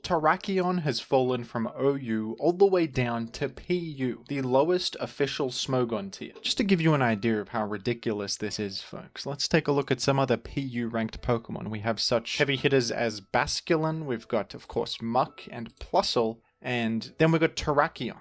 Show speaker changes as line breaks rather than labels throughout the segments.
Terrakion has fallen from OU all the way down to PU, the lowest official Smogon tier. Just to give you an idea of how ridiculous this is, folks, let's take a look at some other PU ranked Pokemon. We have such heavy hitters as Basculin, we've got, of course, Muck and Plusle, and then we've got Terrakion.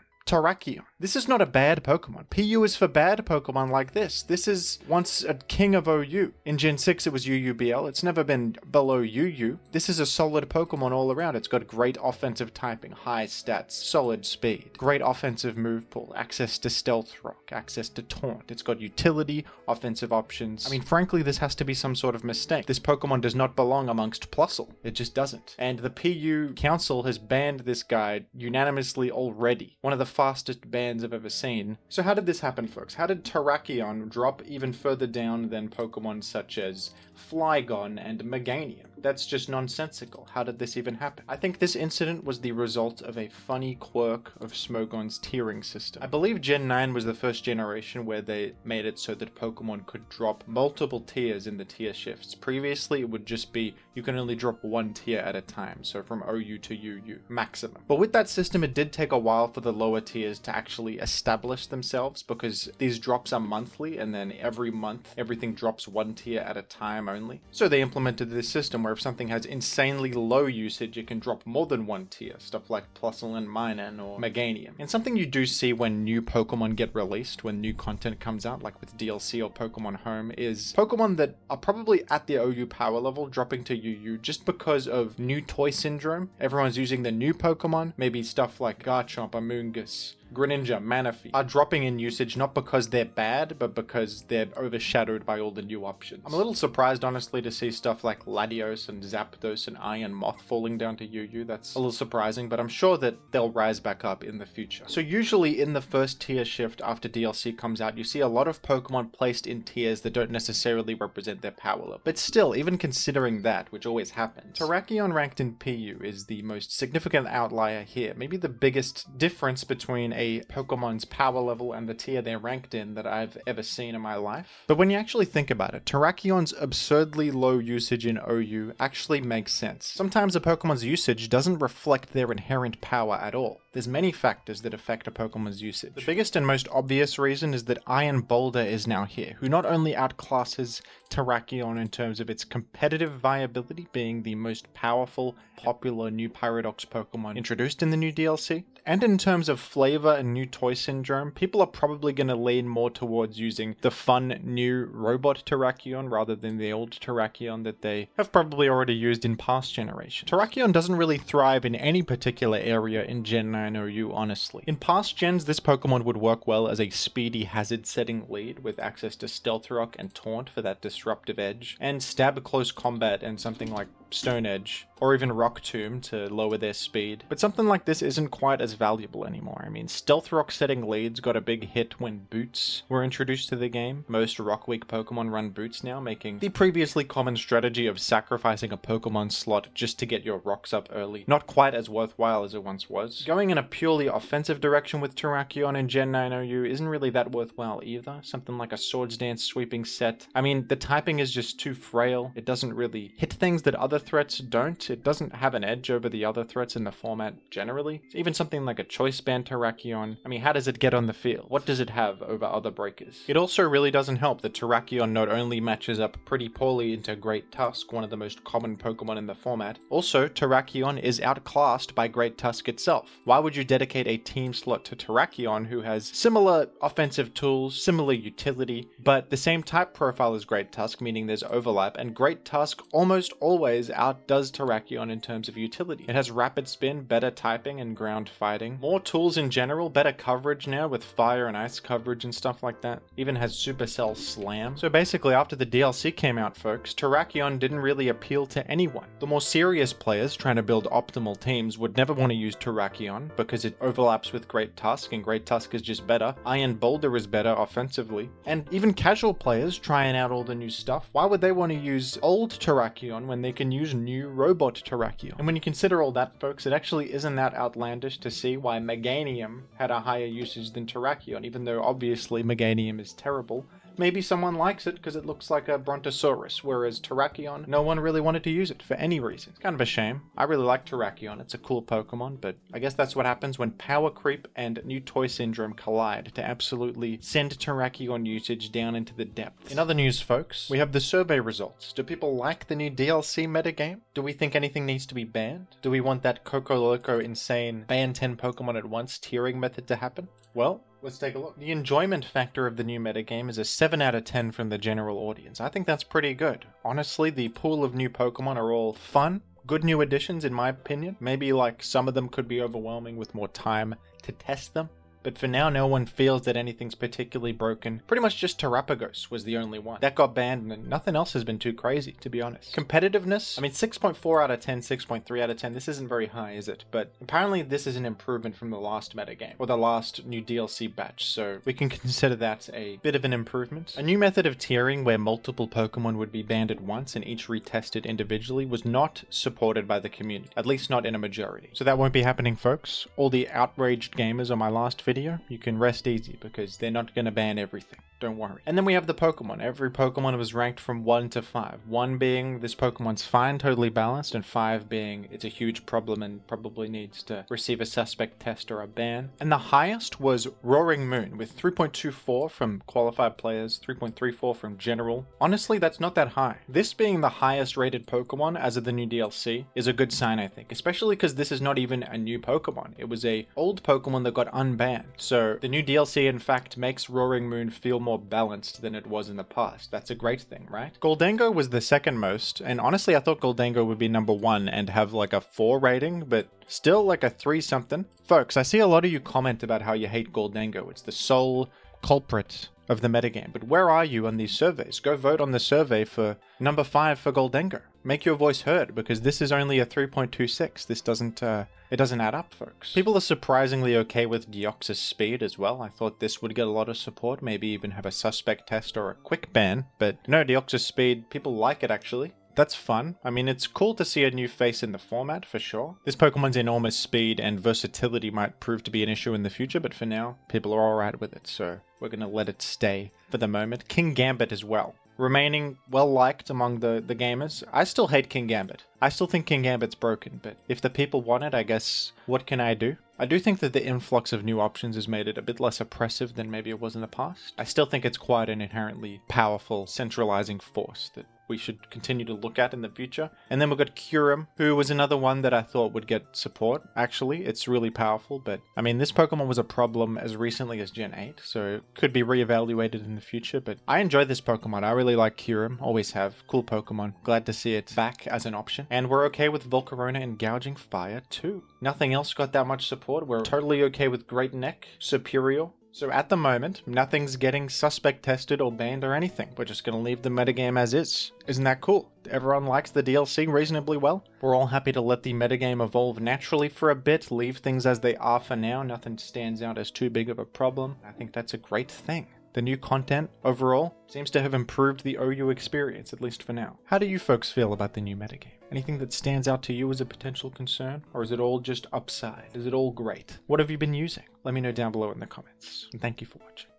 This is not a bad Pokemon. PU is for bad Pokemon like this. This is once a king of OU. In Gen 6 it was UUBL. It's never been below UU. This is a solid Pokemon all around. It's got great offensive typing, high stats, solid speed, great offensive move pool, access to Stealth Rock, access to Taunt. It's got utility, offensive options. I mean, frankly, this has to be some sort of mistake. This Pokemon does not belong amongst Plusle. It just doesn't. And the PU Council has banned this guy unanimously already. One of the fastest bans I've ever seen. So how did this happen, folks? How did Terrakion drop even further down than Pokemon such as Flygon and Meganium? That's just nonsensical. How did this even happen? I think this incident was the result of a funny quirk of Smogon's tiering system. I believe Gen 9 was the first generation where they made it so that Pokemon could drop multiple tiers in the tier shifts. Previously, it would just be you can only drop one tier at a time, so from OU to UU, maximum. But with that system, it did take a while for the lower tiers to actually establish themselves because these drops are monthly, and then every month, everything drops one tier at a time only. So they implemented this system where if something has insanely low usage, it can drop more than one tier, stuff like Plusle and Minun or Meganium. And something you do see when new Pokemon get released, when new content comes out, like with DLC or Pokemon Home, is Pokemon that are probably at the OU power level dropping to UU just because of new toy syndrome. Everyone's using the new Pokemon, maybe stuff like Garchomp, Amoonguss, Greninja, Manaphy, are dropping in usage not because they're bad, but because they're overshadowed by all the new options. I'm a little surprised, honestly, to see stuff like Latios and Zapdos and Iron Moth falling down to UU. That's a little surprising, but I'm sure that they'll rise back up in the future. So usually in the first tier shift after DLC comes out, you see a lot of Pokemon placed in tiers that don't necessarily represent their power level. But still, even considering that, which always happens, Terrakion ranked in PU is the most significant outlier here. Maybe the biggest difference between a Pokemon's power level and the tier they're ranked in that I've ever seen in my life. But when you actually think about it, Terrakion's absurdly low usage in OU actually makes sense. Sometimes a Pokemon's usage doesn't reflect their inherent power at all. There's many factors that affect a Pokemon's usage. The biggest and most obvious reason is that Iron Boulder is now here, who not only outclasses Terrakion in terms of its competitive viability, being the most powerful, popular new Paradox Pokemon introduced in the new DLC, and in terms of flavor and new toy syndrome, people are probably going to lean more towards using the fun new robot Terrakion rather than the old Terrakion that they have probably already used in past generations. Terrakion doesn't really thrive in any particular area in Gen 9 OU, honestly. In past gens, this Pokemon would work well as a speedy hazard setting lead with access to Stealth Rock and Taunt for that disruptive edge, and stab close combat and something like Stone Edge, or even Rock Tomb to lower their speed. But something like this isn't quite as valuable anymore. I mean, Stealth Rock setting leads got a big hit when Boots were introduced to the game. Most Rock Weak Pokemon run Boots now, making the previously common strategy of sacrificing a Pokemon slot just to get your rocks up early not quite as worthwhile as it once was. Going in a purely offensive direction with Terrakion in Gen 9 OU isn't really that worthwhile either. Something like a Swords Dance sweeping set. I mean, the typing is just too frail. It doesn't really hit things that other threats don't. It doesn't have an edge over the other threats in the format generally. Even something like a Choice Band Terrakion, I mean, how does it get on the field? What does it have over other breakers? It also really doesn't help that Terrakion not only matches up pretty poorly into Great Tusk, one of the most common Pokemon in the format, also Terrakion is outclassed by Great Tusk itself. Why would you dedicate a team slot to Terrakion who has similar offensive tools, similar utility, but the same type profile as Great Tusk, meaning there's overlap, and Great Tusk almost always outdoes Terrakion in terms of utility. It has rapid spin, better typing and ground fighting, more tools in general, better coverage now with fire and ice coverage and stuff like that, even has Supercell Slam. So basically after the DLC came out, folks, Terrakion didn't really appeal to anyone. The more serious players trying to build optimal teams would never want to use Terrakion because it overlaps with Great Tusk and Great Tusk is just better. Iron Boulder is better offensively. And even casual players trying out all the new stuff, why would they want to use old Terrakion when they can use new robot Terrakion? And when you consider all that, folks, it actually isn't that outlandish to see why Meganium had a higher usage than Terrakion, even though obviously Meganium is terrible. maybe someone likes it because it looks like a Brontosaurus, whereas Terrakion, no one really wanted to use it for any reason. It's kind of a shame. I really like Terrakion. It's a cool Pokemon, but I guess that's what happens when power creep and new toy syndrome collide to absolutely send Terrakion usage down into the depths. In other news, folks, we have the survey results. Do people like the new DLC metagame? Do we think anything needs to be banned? Do we want that Coco Loco insane ban 10 Pokemon at once tiering method to happen? Well, let's take a look. The enjoyment factor of the new metagame is a 7 out of 10 from the general audience. I think that's pretty good. Honestly, the pool of new Pokemon are all fun, good new additions in my opinion. Maybe like some of them could be overwhelming with more time to test them. But for now, no one feels that anything's particularly broken. Pretty much just Terrapagos was the only one. That got banned and nothing else has been too crazy, to be honest. Competitiveness, I mean 6.4 out of 10, 6.3 out of 10, this isn't very high, is it? But apparently this is an improvement from the last metagame, or the last new DLC batch, so we can consider that a bit of an improvement. A new method of tiering where multiple Pokemon would be banned at once and each retested individually was not supported by the community, at least not in a majority. So that won't be happening, folks. All the outraged gamers on my last video, you can rest easy because they're not going to ban everything. Don't worry. And then we have the Pokemon. Every Pokemon was ranked from 1 to 5. 1 being this Pokemon's fine, totally balanced, and 5 being it's a huge problem and probably needs to receive a suspect test or a ban. And the highest was Roaring Moon with 3.24 from qualified players, 3.34 from general. Honestly, that's not that high. This being the highest rated Pokemon as of the new DLC is a good sign, I think, especially because this is not even a new Pokemon. It was a old Pokemon that got unbanned. So the new DLC in fact makes Roaring Moon feel more balanced than it was in the past. That's a great thing, right? Goldango was the second most, and honestly I thought Goldango would be number 1 and have like a 4 rating, but still like a 3 something. Folks, I see a lot of you comment about how you hate Goldango. It's the sole culprit of the metagame, but where are you on these surveys? Go vote on the survey for number 5 for Goldango. Make your voice heard, because this is only a 3.26. This doesn't add up, folks. People are surprisingly okay with Deoxys Speed as well. I thought this would get a lot of support, maybe even have a suspect test or a quick ban, but no, Deoxys Speed, people like it actually. That's fun. I mean, it's cool to see a new face in the format, for sure. This Pokemon's enormous speed and versatility might prove to be an issue in the future, but for now, people are alright with it, so we're gonna let it stay for the moment. King Gambit as well. Remaining well-liked among the gamers. I still hate King Gambit. I still think King Gambit's broken, but if the people want it, I guess, what can I do? I do think that the influx of new options has made it a bit less oppressive than maybe it was in the past. I still think it's quite an inherently powerful, centralizing force that we should continue to look at in the future. And then we've got Kyurem, who was another one that I thought would get support. Actually, it's really powerful, but I mean, this Pokemon was a problem as recently as Gen 8, so it could be reevaluated in the future, but I enjoy this Pokemon. I really like Kyurem, always have. Cool Pokemon. Glad to see it back as an option. And we're okay with Volcarona and Gouging Fire too. Nothing else got that much support. We're totally okay with Great Neck, Superior. So at the moment, nothing's getting suspect tested or banned or anything. We're just going to leave the metagame as is. Isn't that cool? Everyone likes the DLC reasonably well. We're all happy to let the metagame evolve naturally for a bit, leave things as they are for now. Nothing stands out as too big of a problem. I think that's a great thing. The new content, overall, seems to have improved the OU experience, at least for now. How do you folks feel about the new metagame? Anything that stands out to you as a potential concern? Or is it all just upside? Is it all great? What have you been using? Let me know down below in the comments. And thank you for watching.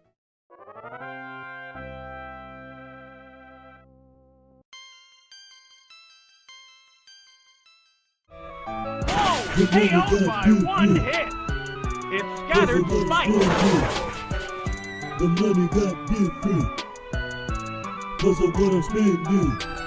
KO'd by 1 hit! It scattered spikes!
The money got different, cause of what I'm spending.